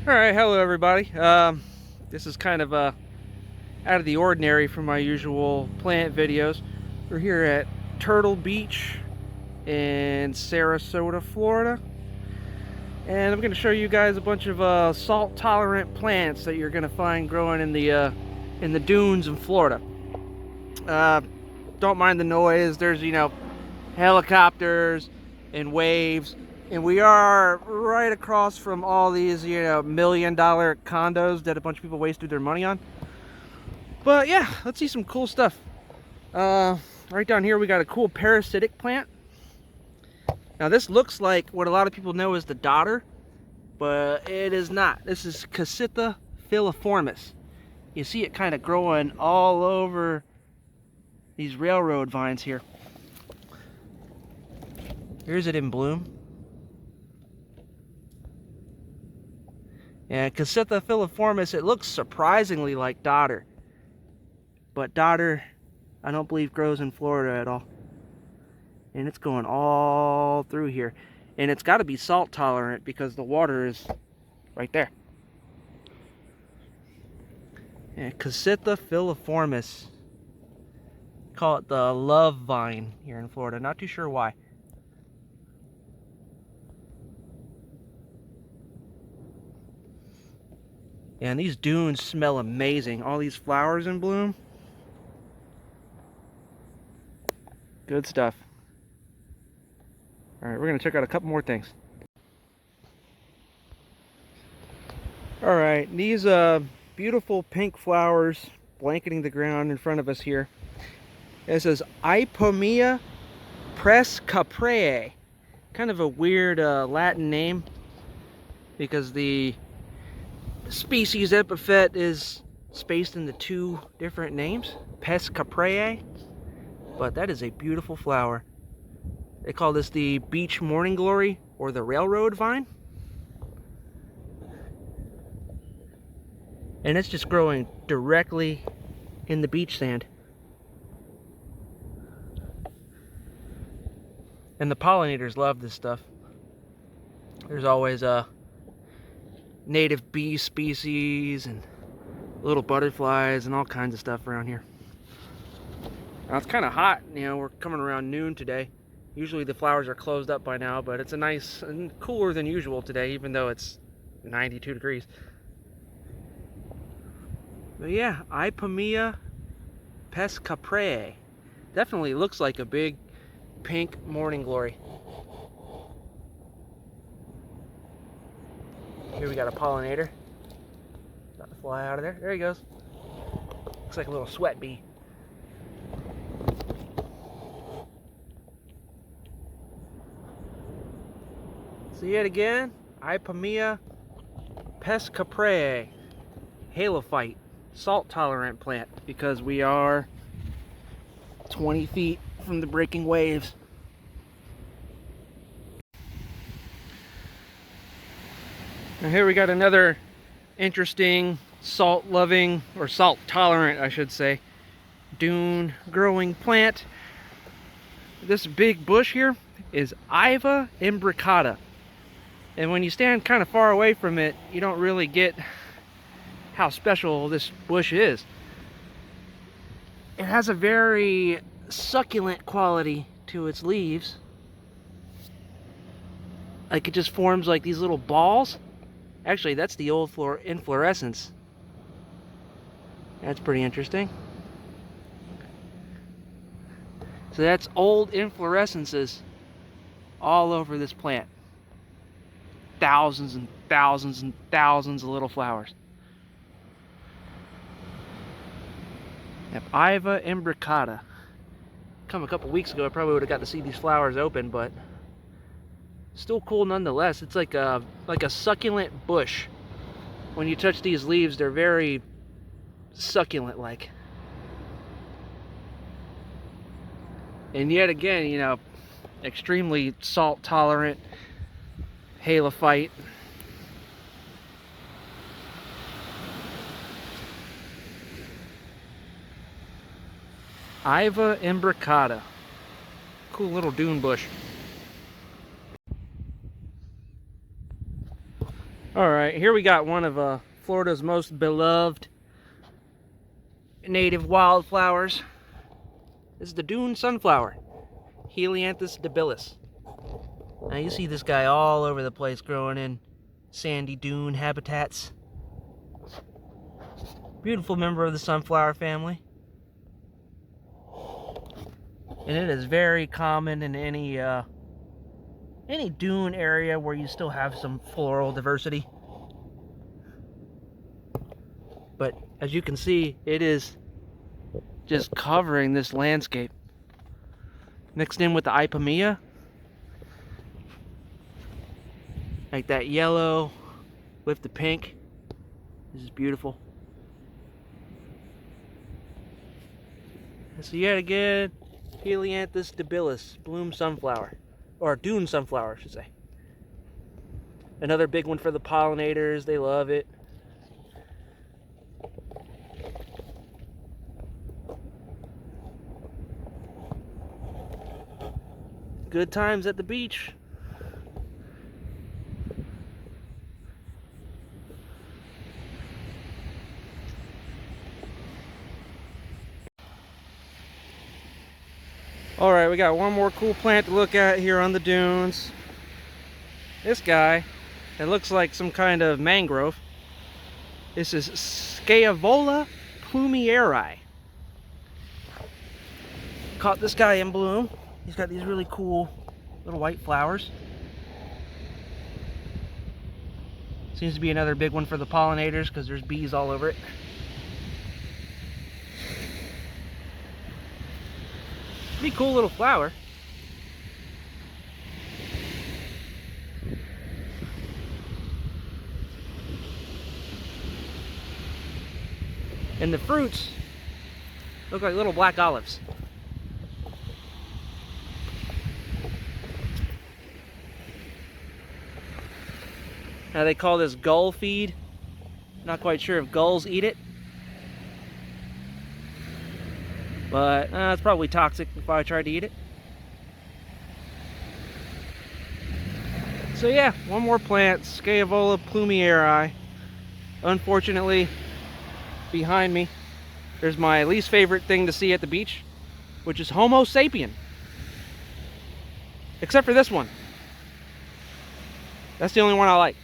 All right, hello everybody. This is kind of out of the ordinary from my usual plant videos. We're here at Turtle Beach in Sarasota, Florida, and I'm going to show you guys a bunch of salt-tolerant plants that you're going to find growing in the dunes in Florida. Don't mind the noise. There's helicopters and waves. And we are right across from all these, $1 million condos that a bunch of people wasted their money on. But yeah, let's see some cool stuff. Right down here, we got a cool parasitic plant. Now this looks like what a lot of people know as the dodder, but it is not. This is Casita filiformis. You see it kind of growing all over these railroad vines here. Here's it in bloom. And Casita filiformis, it looks surprisingly like dodder. But dodder, I don't believe grows in Florida at all. And it's going all through here. And it's got to be salt tolerant because the water is right there. And Casita filiformis. Call it the love vine here in Florida. Not too sure why. And these dunes smell amazing. All these flowers in bloom. Good stuff. All right, we're going to check out a couple more things. All right, these beautiful pink flowers blanketing the ground in front of us here. It says Ipomea prescaprae. Kind of a weird Latin name because the species epithet is spaced into two different names, Pescaprae, but that is a beautiful flower. They call this the beach morning glory or the railroad vine. And it's just growing directly in the beach sand. And the pollinators love this stuff. There's always native bee species and little butterflies and all kinds of stuff around here. Now it's kind of hot, we're coming around noon today. Usually the flowers are closed up by now, but it's a nice and cooler than usual today, even though it's 92 degrees. But yeah, Ipomea pescaprae. Definitely looks like a big pink morning glory. Here we got a pollinator. About to fly out of there. There he goes. Looks like a little sweat bee. See it again? Ipomea pescaprae. Halophyte. Salt tolerant plant because we are 20 feet from the breaking waves. Now here we got another interesting salt loving, or salt tolerant I should say, dune growing plant. This big bush here is Iva imbricata. And when you stand kind of far away from it, you don't really get how special this bush is. It has a very succulent quality to its leaves. Like it just forms like these little balls. Actually, that's the old inflorescence. That's pretty interesting. So that's old inflorescences all over this plant. Thousands and thousands and thousands of little flowers. Yep, Iva imbricata. Come a couple weeks ago, I probably would have got to see these flowers open, but still cool nonetheless. It's like a succulent bush. When you touch these leaves, they're very succulent-like. And yet again, extremely salt-tolerant, halophyte. Iva imbricata. Cool little dune bush. All right, here we got one of Florida's most beloved native wildflowers. This is the Dune sunflower, Helianthus debilis. Now you see this guy all over the place growing in sandy dune habitats. Beautiful member of the sunflower family. And it is very common in any dune area where you still have some floral diversity. But as you can see, it is just covering this landscape. Mixed in with the Ipomoea, like that yellow with the pink. This is beautiful. So yet again, Helianthus debilis, bloom sunflower, or dune sunflower, I should say. Another big one for the pollinators. They love it. Good times at the beach. Alright, we got one more cool plant to look at here on the dunes. This guy, it looks like some kind of mangrove. This is Scaevola plumieri. Caught this guy in bloom. He's got these really cool little white flowers. Seems to be another big one for the pollinators because there's bees all over it. Pretty cool little flower. And the fruits look like little black olives. Now they call this gull feed. Not quite sure if gulls eat it. But it's probably toxic if I tried to eat it. So yeah, one more plant, Scaevola plumieri. Unfortunately, behind me, there's my least favorite thing to see at the beach, which is Homo sapien. Except for this one. That's the only one I like.